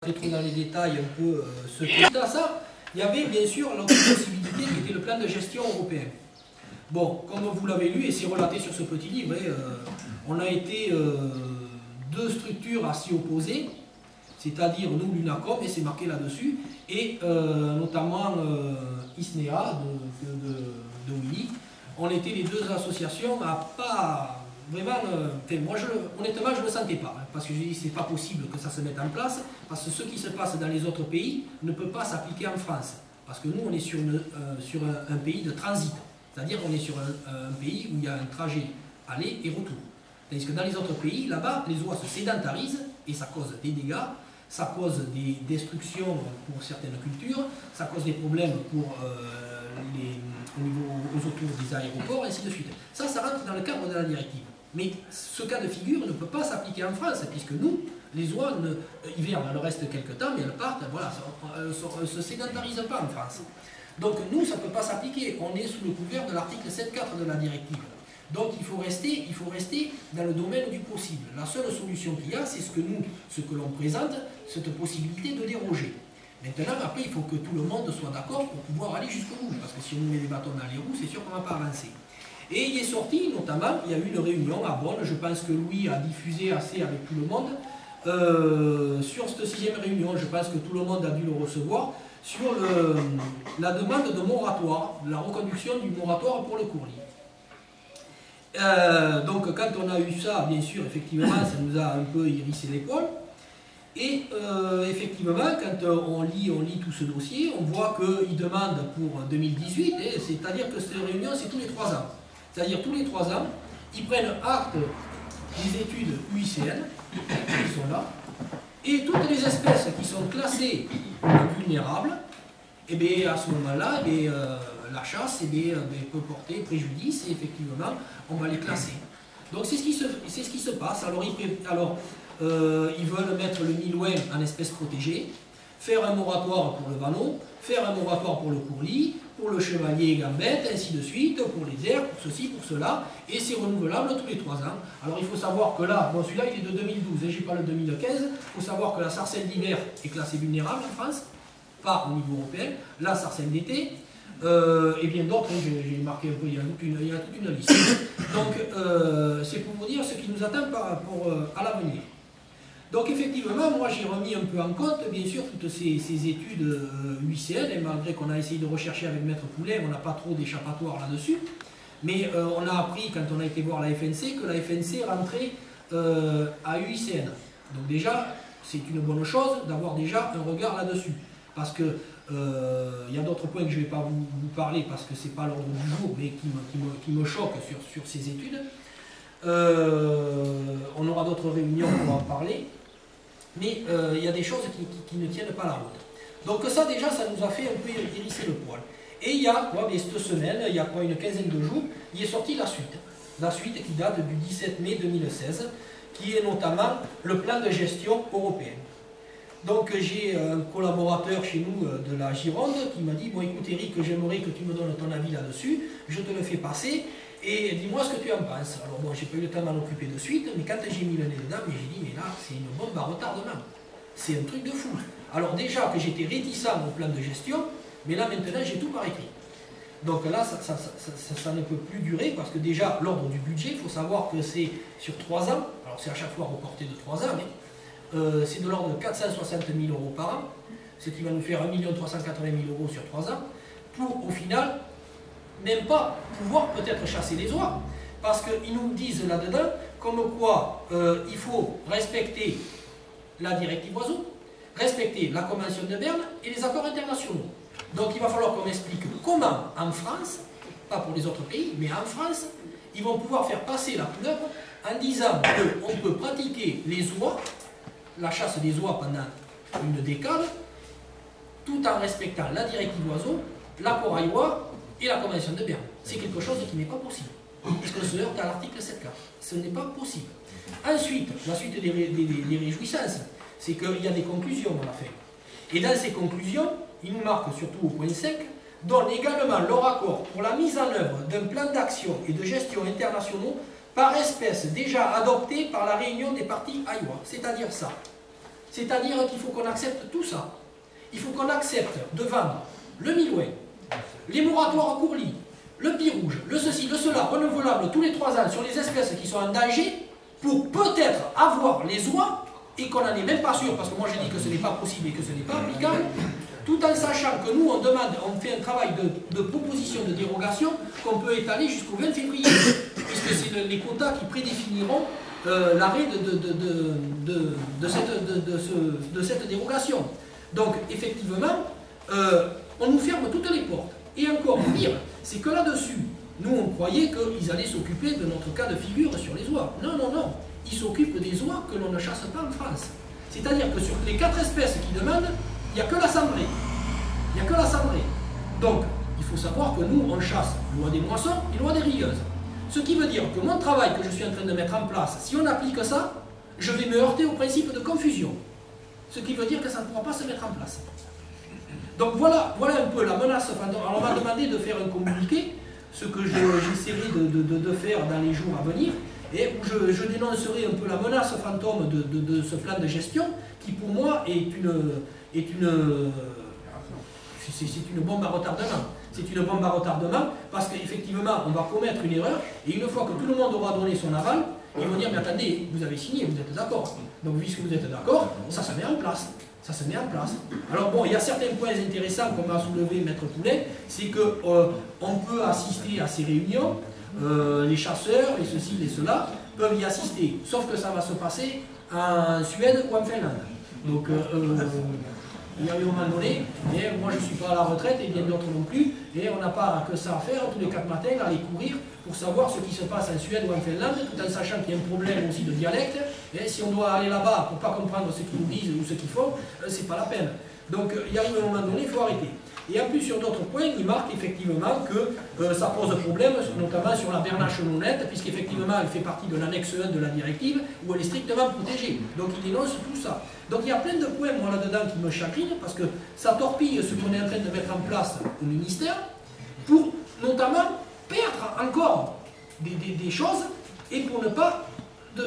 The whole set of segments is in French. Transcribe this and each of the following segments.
rentrer trop dans les détails un peu ce truc à ça, il y avait bien sûr l'autre possibilité qui était le plan de gestion européen. Bon, comme vous l'avez lu, et c'est relaté sur ce petit livre, on a été deux structures assez opposées, c'est-à-dire nous, l'UNACOM, et c'est marqué là-dessus, et notamment ISNEA de Willy. On était les deux associations à pas vraiment. Moi, honnêtement, je ne le sentais pas, hein, parce que je dis c'est pas possible que ça se mette en place, parce que ce qui se passe dans les autres pays ne peut pas s'appliquer en France, parce que nous, on est sur un pays de transit. C'est-à-dire qu'on est sur un pays où il y a un trajet aller et retour. Tandis que dans les autres pays, là-bas, les oies se sédentarisent et ça cause des dégâts, ça cause des destructions pour certaines cultures, ça cause des problèmes pour aux autour des aéroports, et ainsi de suite. Ça rentre dans le cadre de la directive. Mais ce cas de figure ne peut pas s'appliquer en France, puisque nous, les oies, hivernent, elles restent quelques temps, mais elles partent, voilà, elles ne se sédentarisent pas en France. Donc nous, ça ne peut pas s'appliquer. On est sous le couvert de l'article 7.4 de la directive. Donc il faut rester dans le domaine du possible. La seule solution qu'il y a, c'est ce que l'on présente, cette possibilité de déroger. Maintenant, après, il faut que tout le monde soit d'accord pour pouvoir aller jusqu'au bout. Parce que si on nous met des bâtons dans les roues, c'est sûr qu'on ne va pas avancer. Et il est sorti, notamment, il y a eu une réunion à Bonn, je pense que Louis a diffusé assez avec tout le monde, sur cette 6e réunion, je pense que tout le monde a dû le recevoir, sur la demande de moratoire, la reconduction du moratoire pour le courlis. Donc quand on a eu ça, bien sûr, effectivement, ça nous a un peu hérissé les poils. Et effectivement, quand on lit tout ce dossier, on voit qu'il demande pour 2018, c'est-à-dire que cette réunion, c'est tous les 3 ans. C'est-à-dire tous les 3 ans, ils prennent acte des études UICN, qui sont là, et toutes les espèces qui sont classées vulnérables, et bien à ce moment-là, la chasse peut porter préjudice, et effectivement, on va les classer. Donc c'est ce qui se passe. Alors ils veulent mettre le milouin en espèce protégée, faire un moratoire pour le vanneau, faire un moratoire pour le courlis, pour le chevalier gambette, ainsi de suite, pour les airs, pour ceci, pour cela, et c'est renouvelable tous les 3 ans. Alors il faut savoir que là, bon celui-là il est de 2012, et j'ai pas le 2015, il faut savoir que la sarcelle d'hiver est classée vulnérable en France, pas au niveau européen, la sarcelle d'été, et bien d'autres, j'ai marqué un peu, il y a toute une liste. Donc c'est pour vous dire ce qui nous attend par rapport à l'avenir. Donc effectivement, moi j'ai remis un peu en compte, bien sûr, toutes ces études UICN, et malgré qu'on a essayé de rechercher avec Maître Poulet, on n'a pas trop d'échappatoire là-dessus, mais on a appris, quand on a été voir la FNC, que la FNC rentrait à UICN. Donc déjà, c'est une bonne chose d'avoir déjà un regard là-dessus, parce que il y a d'autres points que je ne vais pas vous parler, parce que ce n'est pas l'ordre du jour, mais qui me choquent sur ces études. On aura d'autres réunions pour en parler. Mais il y a des choses qui ne tiennent pas la route. Donc ça déjà, ça nous a fait un peu hérisser le poil. Et il y a quoi, cette semaine, il y a quoi, une quinzaine de jours, il est sorti la suite. La suite qui date du 17 mai 2016, qui est notamment le plan de gestion européen. Donc j'ai un collaborateur chez nous de la Gironde qui m'a dit, bon écoute Eric, j'aimerais que tu me donnes ton avis là-dessus, je te le fais passer. Et dis-moi ce que tu en penses. Alors bon, j'ai pas eu le temps d'en occuper de suite, mais quand j'ai mis le nez dedans, j'ai dit, mais là, c'est une bombe à retardement. C'est un truc de fou. Alors déjà que j'étais réticent au plan de gestion, mais là maintenant, j'ai tout par écrit. Donc là, ça ne peut plus durer, parce que déjà, l'ordre du budget, il faut savoir que c'est sur 3 ans, alors c'est à chaque fois reporté de 3 ans, mais c'est de l'ordre de 460 000 € par an, ce qui va nous faire 1 380 000 € sur 3 ans, pour au final même pas pouvoir peut-être chasser les oies. Parce qu'ils nous disent là-dedans, comme quoi il faut respecter la directive oiseaux, respecter la Convention de Berne et les accords internationaux. Donc il va falloir qu'on explique comment en France, pas pour les autres pays, mais en France, ils vont pouvoir faire passer la couleuvre en disant qu'on peut pratiquer les oies, la chasse des oies pendant une décade, tout en respectant la directive oiseaux, l'accord oie et la Convention de Berne. C'est quelque chose qui n'est pas possible. Parce qu'on se heurte à l'article 7.4. Ce n'est pas possible. Ensuite, la suite des réjouissances, c'est qu'il y a des conclusions à la fin. Et dans ces conclusions, il nous marque surtout au point 5, donne également leur accord pour la mise en œuvre d'un plan d'action et de gestion internationaux par espèce déjà adopté par la réunion des parties Iowa. C'est-à-dire ça. C'est-à-dire qu'il faut qu'on accepte tout ça. Il faut qu'on accepte de vendre le Milouin, les moratoires à courlis, le pie rouge, le ceci, le cela, renouvelable tous les 3 ans sur les espèces qui sont en danger, pour peut-être avoir les oies, et qu'on n'en est même pas sûr, parce que moi j'ai dit que ce n'est pas possible et que ce n'est pas applicable, tout en sachant que nous on demande, on fait un travail de proposition de dérogation qu'on peut étaler jusqu'au 20 février, puisque c'est les quotas qui prédéfiniront l'arrêt de cette dérogation. Donc effectivement, on nous ferme toutes les portes. Et encore pire, c'est que là-dessus, nous on croyait qu'ils allaient s'occuper de notre cas de figure sur les oies. Non, non, non. Ils s'occupent des oies que l'on ne chasse pas en France. C'est-à-dire que sur les 4 espèces qu'ils demandent, il n'y a que la cendrée. Il n'y a que la cendrée. Donc, il faut savoir que nous, on chasse l'oie des moissons et l'oie des rieuses. Ce qui veut dire que mon travail que je suis en train de mettre en place, si on applique ça, je vais me heurter au principe de confusion. Ce qui veut dire que ça ne pourra pas se mettre en place. Donc voilà un peu la menace fantôme. Alors on m'a demandé de faire un communiqué, ce que j'essaierai de faire dans les jours à venir, et où je dénoncerai un peu la menace fantôme de ce plan de gestion, qui pour moi est une bombe à retardement. C'est une bombe à retardement parce qu'effectivement, on va commettre une erreur, et une fois que tout le monde aura donné son aval, ils vont dire, mais attendez, vous avez signé, vous êtes d'accord. Donc puisque vous êtes d'accord, ça se met en place. Ça se met en place. Alors bon, il y a certains points intéressants qu'on m'a soulevé, Maître Poulet, c'est qu'on peut assister à ces réunions, les chasseurs, les ceci, les cela, peuvent y assister, sauf que ça va se passer en Suède ou en Finlande. Donc, il y a eu un moment donné, mais moi je ne suis pas à la retraite et bien d'autres non plus, et on n'a pas que ça à faire tous les 4 matins, aller courir pour savoir ce qui se passe en Suède ou en Finlande, tout en sachant qu'il y a un problème aussi de dialecte, et si on doit aller là-bas pour ne pas comprendre ce qu'ils nous disent ou ce qu'ils font, c'est pas la peine. Donc il y a un moment donné, il faut arrêter. Et en plus sur d'autres points, il marque effectivement que ça pose problème, notamment sur la bernache non nette, puisqu'effectivement elle fait partie de l'annexe 1 de la directive, où elle est strictement protégée. Donc il dénonce tout ça. Donc il y a plein de points, moi là-dedans, qui me chagrinent, parce que ça torpille ce qu'on est en train de mettre en place au ministère, pour notamment perdre encore des choses, et pour ne pas... moi,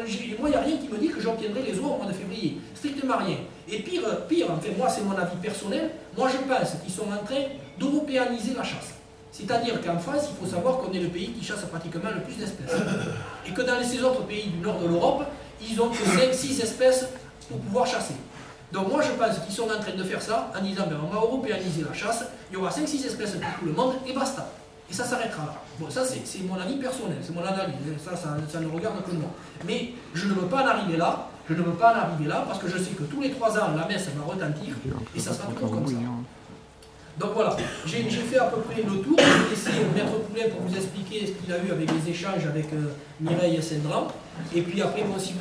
il n'y a rien qui me dit que j'obtiendrai les oies au mois de février. Strictement rien. Et pire, enfin, moi, c'est mon avis personnel, moi, je pense qu'ils sont en train d'européaniser la chasse. C'est-à-dire qu'en France, il faut savoir qu'on est le pays qui chasse pratiquement le plus d'espèces. Et que dans ces autres pays du nord de l'Europe, ils ont que 5-6 espèces pour pouvoir chasser. Donc moi, je pense qu'ils sont en train de faire ça en disant, ben, on va européaniser la chasse, il y aura 5-6 espèces pour tout le monde, et basta. Et ça s'arrêtera là. Bon, ça c'est mon avis personnel, c'est mon analyse, ça ne regarde que moi. Mais je ne veux pas en arriver là, parce que je sais que tous les 3 ans, la messe va retentir, et ça sera toujours comme ça. Donc voilà, j'ai fait à peu près le tour, je vais laisser Maître Poulet pour vous expliquer ce qu'il a eu avec les échanges avec Mireille et Cendran, et puis après, bon, si vous